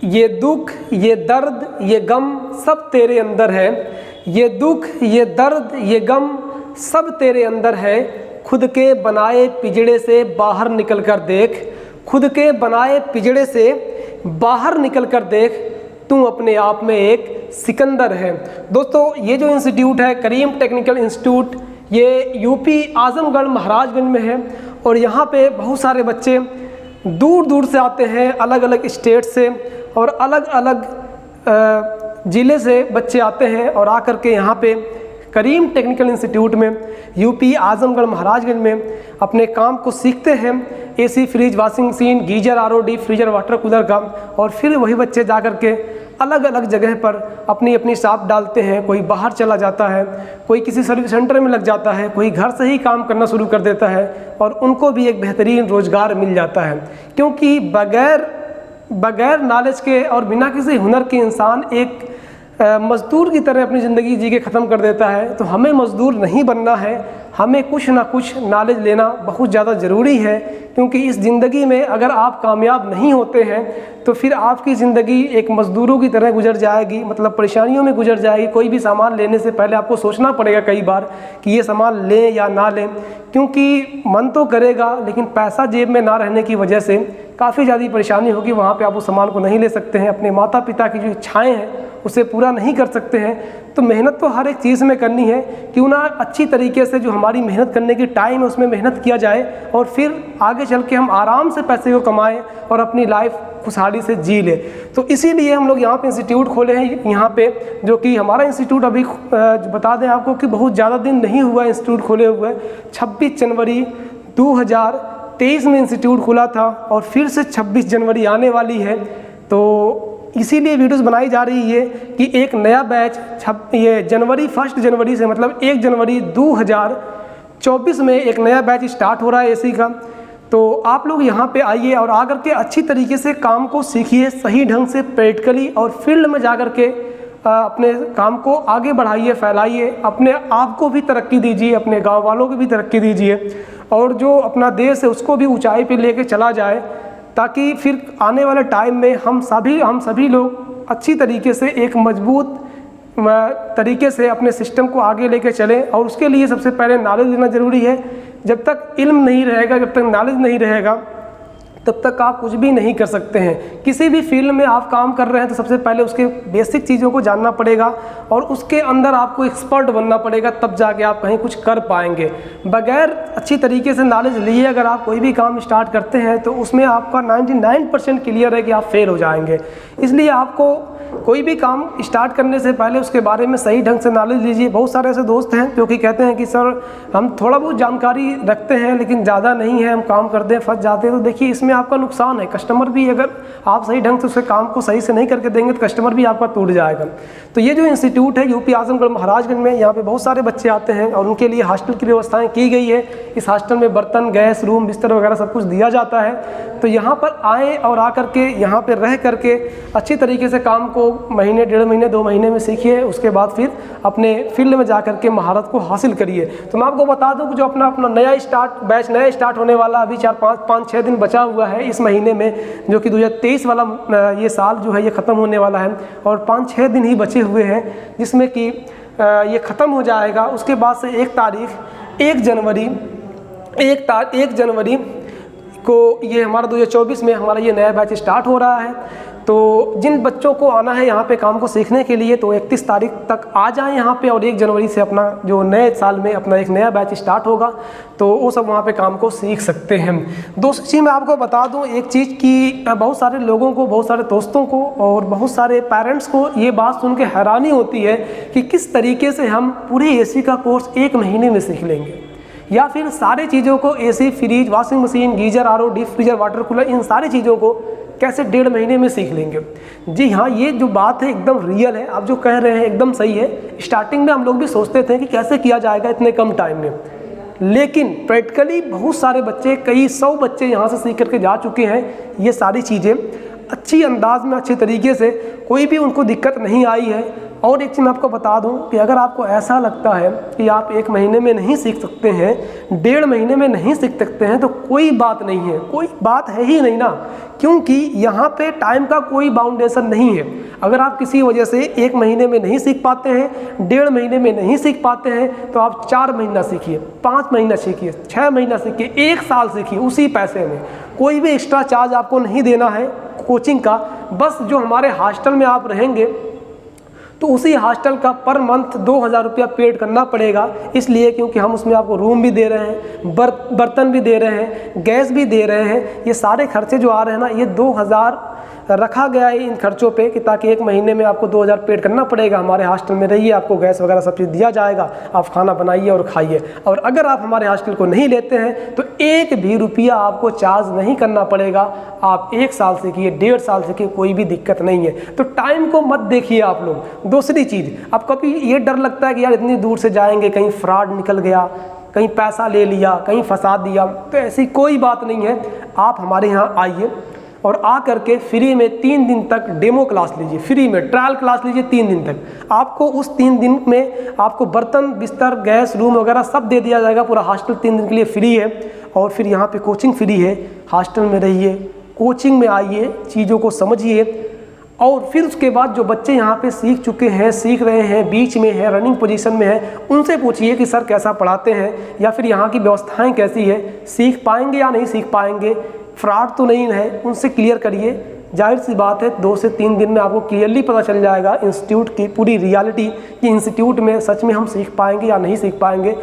ये दुख ये दर्द ये गम सब तेरे अंदर है। ये दुख ये दर्द ये गम सब तेरे अंदर है। खुद के बनाए पिंजड़े से बाहर निकल कर देख। खुद के बनाए पिंजड़े से बाहर निकल कर देख। तू अपने आप में एक सिकंदर है। दोस्तों, ये जो इंस्टीट्यूट है करीम टेक्निकल इंस्टीट्यूट, ये यूपी आजमगढ़ महाराजगंज में है। और यहाँ पे बहुत सारे बच्चे दूर दूर से आते हैं, अलग अलग स्टेट से और अलग अलग ज़िले से बच्चे आते हैं और आकर के यहाँ पे करीम टेक्निकल इंस्टीट्यूट में यूपी आजमगढ़ महाराजगंज में अपने काम को सीखते हैं। AC, fridge, washing machine, geyser, RO, deep freezer, water cooler का। और फिर वही बच्चे जा कर के अलग अलग जगह पर अपनी अपनी शॉप डालते हैं। कोई बाहर चला जाता है, कोई किसी सर्विस सेंटर में लग जाता है, कोई घर से ही काम करना शुरू कर देता है और उनको भी एक बेहतरीन रोज़गार मिल जाता है। क्योंकि बगैर नॉलेज के और बिना किसी हुनर के इंसान एक मज़दूर की तरह अपनी ज़िंदगी जी के ख़त्म कर देता है। तो हमें मज़दूर नहीं बनना है, हमें कुछ ना कुछ नॉलेज लेना बहुत ज़्यादा ज़रूरी है। क्योंकि इस ज़िंदगी में अगर आप कामयाब नहीं होते हैं तो फिर आपकी ज़िंदगी एक मज़दूरों की तरह गुजर जाएगी, मतलब परेशानियों में गुजर जाएगी। कोई भी सामान लेने से पहले आपको सोचना पड़ेगा कई बार कि ये सामान लें या ना लें, क्योंकि मन तो करेगा लेकिन पैसा जेब में ना रहने की वजह से काफ़ी ज़्यादा परेशानी होगी। वहाँ पे आप उस सामान को नहीं ले सकते हैं, अपने माता पिता की जो इच्छाएँ हैं उसे पूरा नहीं कर सकते हैं। तो मेहनत तो हर एक चीज़ में करनी है, क्यों ना अच्छी तरीके से जो हमारी मेहनत करने की टाइम है उसमें मेहनत किया जाए और फिर आगे चल के हम आराम से पैसे को कमाएं और अपनी लाइफ खुशहाली से जी ले। तो इसीलिए हम लोग यहाँ पे इंस्टीट्यूट खोले हैं। यहाँ पे जो कि हमारा इंस्टीट्यूट अभी बता दें आपको कि बहुत ज़्यादा दिन नहीं हुआ इंस्टीट्यूट खोले हुए। 26 जनवरी 2023 में इंस्टीट्यूट खुला था और फिर से 26 जनवरी आने वाली है। तो इसीलिए वीडियोस बनाई जा रही है कि एक नया बैच ये 1 जनवरी से, मतलब 1 जनवरी 2024 में एक नया बैच स्टार्ट हो रहा है एसी का। तो आप लोग यहाँ पे आइए और आकर के अच्छी तरीके से काम को सीखिए, सही ढंग से प्रैक्टिकली और फील्ड में जाकर के अपने काम को आगे बढ़ाइए, फैलाइए, अपने आप को भी तरक्की दीजिए, अपने गांव वालों को भी तरक्की दीजिए और जो अपना देश है उसको भी ऊंचाई पे लेके चला जाए, ताकि फिर आने वाले टाइम में हम सभी लोग अच्छी तरीके से एक मजबूत तरीके से अपने सिस्टम को आगे लेके चलें। और उसके लिए सबसे पहले नॉलेज लेना ज़रूरी है। जब तक इल्म नहीं रहेगा, जब तक नॉलेज नहीं रहेगा, तब तक आप कुछ भी नहीं कर सकते हैं। किसी भी फील्ड में आप काम कर रहे हैं तो सबसे पहले उसके बेसिक चीज़ों को जानना पड़ेगा और उसके अंदर आपको एक्सपर्ट बनना पड़ेगा, तब जाके आप कहीं कुछ कर पाएंगे। बगैर अच्छी तरीके से नॉलेज लिए अगर आप कोई भी काम स्टार्ट करते हैं तो उसमें आपका 99% क्लियर है कि आप फेल हो जाएंगे। इसलिए आपको कोई भी काम स्टार्ट करने से पहले उसके बारे में सही ढंग से नॉलेज लीजिए। बहुत सारे ऐसे दोस्त हैं जो कि कहते हैं कि सर हम थोड़ा बहुत जानकारी रखते हैं लेकिन ज़्यादा नहीं है, हम काम करते हैं फंस जाते हैं। तो देखिए, इसमें आपका नुकसान है। कस्टमर भी अगर आप सही ढंग से उसके काम को सही से नहीं करके देंगे तो कस्टमर भी आपका टूट जाएगा। तो ये जो इंस्टीट्यूट है यूपी आजमगढ़ महाराजगंज में, यहाँ पे बहुत सारे बच्चे आते हैं और उनके लिए हॉस्टल की व्यवस्थाएँ की गई है। इस हॉस्टल में बर्तन, गैस, रूम, बिस्तर वगैरह सब कुछ दिया जाता है। तो यहाँ पर आएँ और आकर के यहाँ पर रह करके अच्छी तरीके से काम को महीने, 1.5 महीने, 2 महीने में सीखिए। उसके बाद फिर अपने फील्ड में जाकर के महारत को हासिल करिए। तो मैं आपको बता दूं कि जो अपना नया बैच स्टार्ट होने वाला, अभी 4-5-6 दिन बचा हुआ है इस महीने में, जो कि 2023 वाला ये साल जो है ये ख़त्म होने वाला है और 5-6 दिन ही बचे हुए हैं जिसमें कि ये ख़त्म हो जाएगा। उसके बाद से 1 जनवरी को ये हमारा 2024 में हमारा ये नया बैच स्टार्ट हो रहा है। तो जिन बच्चों को आना है यहाँ पे काम को सीखने के लिए तो 31 तारीख तक आ जाएं यहाँ पे और 1 जनवरी से अपना जो नए साल में अपना एक नया बैच स्टार्ट होगा तो वो सब वहाँ पे काम को सीख सकते हैं। दोस्तों जी, मैं आपको बता दूँ एक चीज़ कि बहुत सारे लोगों को, बहुत सारे दोस्तों को और बहुत सारे पेरेंट्स को ये बात सुन के हैरानी होती है कि किस तरीके से हम पूरे एसी का कोर्स 1 महीने में सीख लेंगे या फिर सारी चीज़ों को AC, fridge, washing machine, geyser, RO, deep freezer, water cooler, इन सारी चीज़ों को कैसे 1.5 महीने में सीख लेंगे। जी हाँ, ये जो बात है एकदम रियल है। आप जो कह रहे हैं एकदम सही है। स्टार्टिंग में हम लोग भी सोचते थे कि कैसे किया जाएगा इतने कम टाइम में, लेकिन प्रैक्टिकली बहुत सारे बच्चे, कई 100 बच्चे यहाँ से सीख करके जा चुके हैं। ये सारी चीज़ें अच्छी अंदाज में, अच्छे तरीके से, कोई भी उनको दिक्कत नहीं आई है। और एक चीज़ मैं आपको बता दूं कि अगर आपको ऐसा लगता है कि आप 1 महीने में नहीं सीख सकते हैं, 1.5 महीने में नहीं सीख सकते हैं, तो कोई बात नहीं है, कोई बात है ही नहीं ना, क्योंकि यहाँ पे टाइम का कोई बाउंडेशन नहीं है। अगर आप किसी वजह से 1 महीने में नहीं सीख पाते हैं, 1.5 महीने में नहीं सीख पाते हैं, तो आप 4 महीना सीखिए, 5 महीना सीखिए, 6 महीना सीखिए, 1 साल सीखिए उसी पैसे में। कोई भी एक्स्ट्रा चार्ज आपको नहीं देना है कोचिंग का। बस जो हमारे हॉस्टल में आप रहेंगे तो उसी हॉस्टल का पर मंथ 2000 रुपया पेड करना पड़ेगा, इसलिए क्योंकि हम उसमें आपको रूम भी दे रहे हैं, बर्तन भी दे रहे हैं, गैस भी दे रहे हैं। ये सारे खर्चे जो आ रहे हैं ना, ये 2000 रखा गया है इन खर्चों पे कि ताकि 1 महीने में आपको 2000 पेड करना पड़ेगा। हमारे हॉस्टल में रहिए, आपको गैस वगैरह सब चीज़ दिया जाएगा, आप खाना बनाइए और खाइए। और अगर आप हमारे हॉस्टल को नहीं लेते हैं तो 1 भी रुपया आपको चार्ज नहीं करना पड़ेगा। आप 1 साल सीखिए, 1.5 साल सीखिए, कोई भी दिक्कत नहीं है। तो टाइम को मत देखिए आप लोग। दूसरी चीज़, अब कभी ये डर लगता है कि यार इतनी दूर से जाएंगे, कहीं फ्रॉड निकल गया, कहीं पैसा ले लिया, कहीं फंसा दिया, तो ऐसी कोई बात नहीं है। आप हमारे यहाँ आइए और आ करके फ्री में 3 दिन तक डेमो क्लास लीजिए, फ्री में ट्रायल क्लास लीजिए 3 दिन तक। आपको उस 3 दिन में आपको बर्तन, बिस्तर, गैस, रूम वगैरह सब दे दिया जाएगा। पूरा हॉस्टल 3 दिन के लिए फ्री है। और फिर यहाँ पे कोचिंग फ्री है। हॉस्टल में रहिए, कोचिंग में आइए, चीज़ों को समझिए। और फिर उसके बाद जो बच्चे यहाँ पे सीख चुके हैं, सीख रहे हैं, बीच में है, रनिंग पोजीशन में है, उनसे पूछिए कि सर कैसा पढ़ाते हैं या फिर यहाँ की व्यवस्थाएं कैसी है, सीख पाएंगे या नहीं सीख पाएंगे, फ्रॉड तो नहीं है, उनसे क्लियर करिए। जाहिर सी बात है 2 से 3 दिन में आपको क्लियरली पता चल जाएगा इंस्टीट्यूट की पूरी रियलिटी कि इंस्टीट्यूट में सच में हम सीख पाएंगे या नहीं सीख पाएंगे।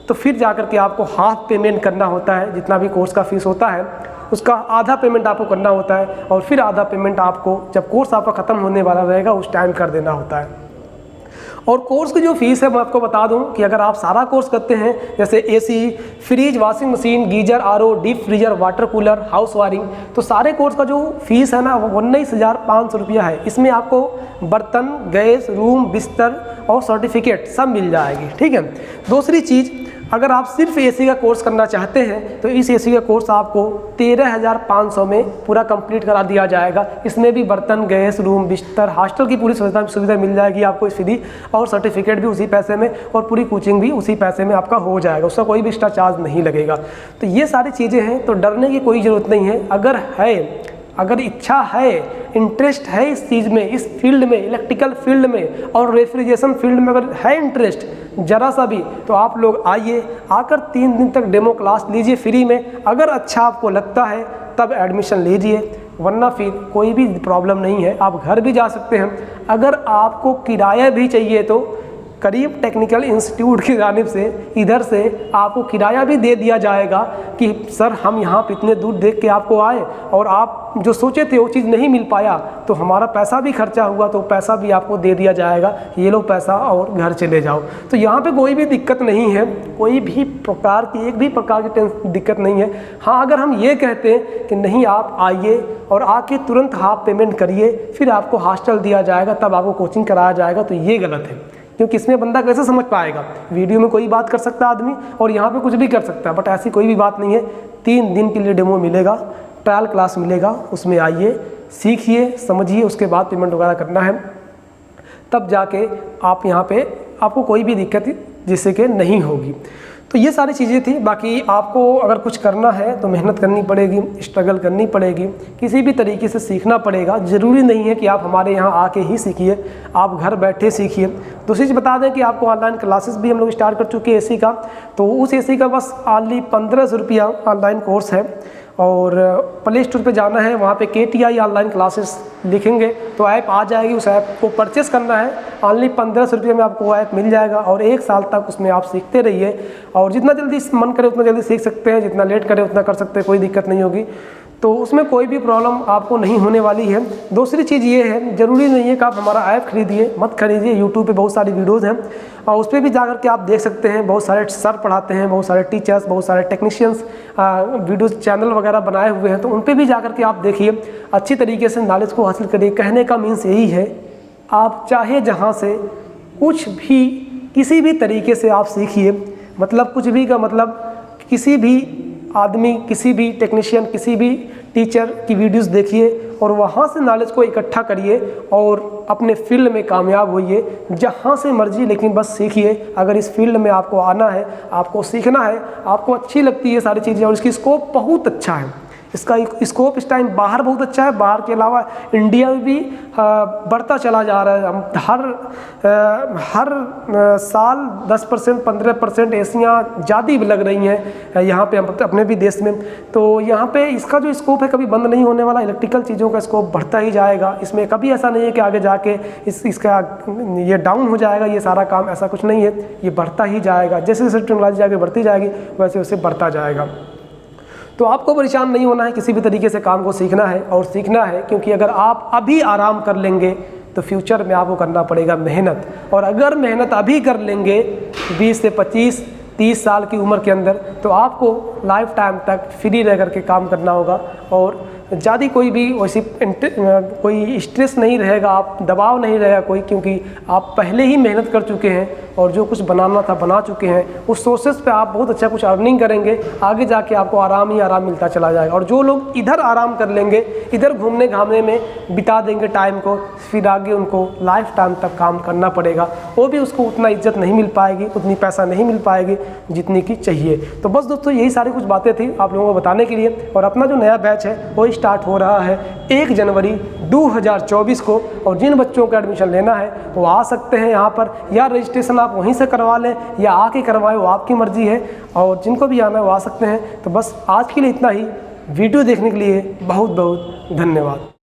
तो फिर जाकर के आपको हाफ पेमेंट करना होता है, जितना भी कोर्स का फीस होता है उसका आधा पेमेंट आपको करना होता है, और फिर आधा पेमेंट आपको जब कोर्स आपका ख़त्म होने वाला रहेगा उस टाइम कर देना होता है। और कोर्स की जो फीस है मैं आपको बता दूं कि अगर आप सारा कोर्स करते हैं, जैसे AC, fridge, washing machine, geyser, RO, deep freezer, water cooler, house wiring, तो सारे कोर्स का जो फीस है ना वो 19,500 रुपया है। इसमें आपको बर्तन, गैस, रूम, बिस्तर और सर्टिफिकेट सब मिल जाएगी, ठीक है। दूसरी चीज़, अगर आप सिर्फ एसी का कोर्स करना चाहते हैं तो इस एसी का कोर्स आपको 13,500 में पूरा कंप्लीट करा दिया जाएगा। इसमें भी बर्तन, गैस, रूम, बिस्तर, हॉस्टल की पूरी सुविधा मिल जाएगी आपको फ्री, और सर्टिफिकेट भी उसी पैसे में, और पूरी कोचिंग भी उसी पैसे में आपका हो जाएगा, उसका कोई भी एक्स्ट्रा चार्ज नहीं लगेगा। तो ये सारी चीज़ें हैं, तो डरने की कोई ज़रूरत नहीं है। अगर इच्छा है, इंटरेस्ट है इस चीज़ में, इस फील्ड में, इलेक्ट्रिकल फील्ड में और रेफ्रिजरेशन फील्ड में अगर है इंटरेस्ट ज़रा सा भी, तो आप लोग आइए, आकर 3 दिन तक डेमो क्लास लीजिए फ्री में। अगर अच्छा आपको लगता है तब एडमिशन लीजिए, वरना फिर कोई भी प्रॉब्लम नहीं है, आप घर भी जा सकते हैं। अगर आपको किराया भी चाहिए तो करीब टेक्निकल इंस्टीट्यूट की जानिब से इधर से आपको किराया भी दे दिया जाएगा कि सर हम यहाँ पे इतने दूर देख के आपको आए और आप जो सोचे थे वो चीज़ नहीं मिल पाया, तो हमारा पैसा भी खर्चा हुआ, तो पैसा भी आपको दे दिया जाएगा, ये लो पैसा और घर चले जाओ। तो यहाँ पे कोई भी दिक्कत नहीं है, कोई भी प्रकार की, एक भी प्रकार की दिक्कत नहीं है। हाँ, अगर हम ये कहते हैं कि नहीं आप आइए और आके तुरंत हाफ पेमेंट करिए, फिर आपको हॉस्टल दिया जाएगा, तब आपको कोचिंग कराया जाएगा, तो ये गलत है। क्योंकि इसमें बंदा कैसे समझ पाएगा, वीडियो में कोई बात कर सकता है आदमी और यहाँ पे कुछ भी कर सकता है, बट ऐसी कोई भी बात नहीं है। 3 दिन के लिए डेमो मिलेगा, ट्रायल क्लास मिलेगा, उसमें आइए, सीखिए, समझिए, उसके बाद पेमेंट वगैरह करना है, तब जाके आप यहाँ पे आपको कोई भी दिक्कत जिससे कि नहीं होगी। तो ये सारी चीज़ें थी। बाकी आपको अगर कुछ करना है तो मेहनत करनी पड़ेगी, स्ट्रगल करनी पड़ेगी, किसी भी तरीके से सीखना पड़ेगा। ज़रूरी नहीं है कि आप हमारे यहाँ आके ही सीखिए, आप घर बैठे सीखिए। दूसरी चीज़ बता दें कि आपको ऑनलाइन क्लासेस भी हम लोग स्टार्ट कर चुके हैं एसी का, तो उस एसी का बस ऑनली 1500 रुपया ऑनलाइन कोर्स है, और प्ले स्टोर पे जाना है, वहाँ पे KTI ऑनलाइन क्लासेस लिखेंगे तो ऐप आ जाएगी। उस ऐप को परचेस करना है, ऑनली 1500 रुपये में आपको वो ऐप मिल जाएगा, और 1 साल तक उसमें आप सीखते रहिए, और जितना जल्दी मन करे उतना जल्दी सीख सकते हैं, जितना लेट करे उतना कर सकते हैं, कोई दिक्कत नहीं होगी। तो उसमें कोई भी प्रॉब्लम आपको नहीं होने वाली है। दूसरी चीज़ ये है, ज़रूरी नहीं है कि आप हमारा ऐप खरीदिए, मत खरीदिए। यूट्यूब पे बहुत सारी वीडियोज़ हैं और उस पर भी जाकर के आप देख सकते हैं, बहुत सारे सर पढ़ाते हैं, बहुत सारे टीचर्स, बहुत सारे टेक्नीशियंस वीडियोज़ चैनल वगैरह बनाए हुए हैं, तो उन पर भी जाकर के आप देखिए, अच्छी तरीके से नॉलेज को हासिल करिए। कहने का मीन्स यही है, आप चाहे जहाँ से कुछ भी, किसी भी तरीके से आप सीखिए, मतलब कुछ भी का मतलब किसी भी आदमी, किसी भी टेक्नीशियन, किसी भी टीचर की वीडियोस देखिए, और वहाँ से नॉलेज को इकट्ठा करिए और अपने फील्ड में कामयाब होइए, जहाँ से मर्जी, लेकिन बस सीखिए। अगर इस फील्ड में आपको आना है, आपको सीखना है, आपको अच्छी लगती है सारी चीज़ें और इसकी स्कोप बहुत अच्छा है, इसका स्कोप इस टाइम बाहर बहुत अच्छा है, बाहर के अलावा इंडिया में भी बढ़ता चला जा रहा है। हम हर साल 10% 15% ऐसियाँ ज़्यादा लग रही हैं यहाँ पे अपने भी देश में। तो यहाँ पे इसका जो स्कोप है कभी बंद नहीं होने वाला, इलेक्ट्रिकल चीज़ों का स्कोप बढ़ता ही जाएगा। इसमें कभी ऐसा नहीं है कि आगे जाके इसका ये डाउन हो जाएगा ये सारा काम, ऐसा कुछ नहीं है, ये बढ़ता ही जाएगा। जैसे जैसे टेक्नोलॉजी आगे बढ़ती जाएगी वैसे वैसे बढ़ता जाएगा। तो आपको परेशान नहीं होना है, किसी भी तरीके से काम को सीखना है और सीखना है, क्योंकि अगर आप अभी आराम कर लेंगे तो फ्यूचर में आपको करना पड़ेगा मेहनत, और अगर मेहनत अभी कर लेंगे 20 से 25 30 साल की उम्र के अंदर, तो आपको लाइफ टाइम तक फ्री रह करके काम करना होगा और ज़्यादा कोई भी वैसी कोई स्ट्रेस नहीं रहेगा, आप दबाव नहीं रहेगा कोई, क्योंकि आप पहले ही मेहनत कर चुके हैं और जो कुछ बनाना था बना चुके हैं। उस सोर्सेस पे आप बहुत अच्छा कुछ अर्निंग करेंगे, आगे जाके आपको आराम ही आराम मिलता चला जाएगा। और जो लोग इधर आराम कर लेंगे, इधर घूमने घामने में बिता देंगे टाइम को, फिर आगे उनको लाइफ टाइम तक काम करना पड़ेगा, वो भी उसको उतना इज्जत नहीं मिल पाएगी, उतनी पैसा नहीं मिल पाएगी जितनी की चाहिए। तो बस दोस्तों यही सारी कुछ बातें थी आप लोगों को बताने के लिए। और अपना जो नया बैच है वो स्टार्ट हो रहा है 1 जनवरी 2024 को, और जिन बच्चों का एडमिशन लेना है वो आ सकते हैं यहाँ पर, या रजिस्ट्रेशन आप वहीं से करवा लें या आके करवाएं, वो आपकी मर्जी है। और जिनको भी आना है वो आ सकते हैं। तो बस आज के लिए इतना ही। वीडियो देखने के लिए बहुत बहुत धन्यवाद।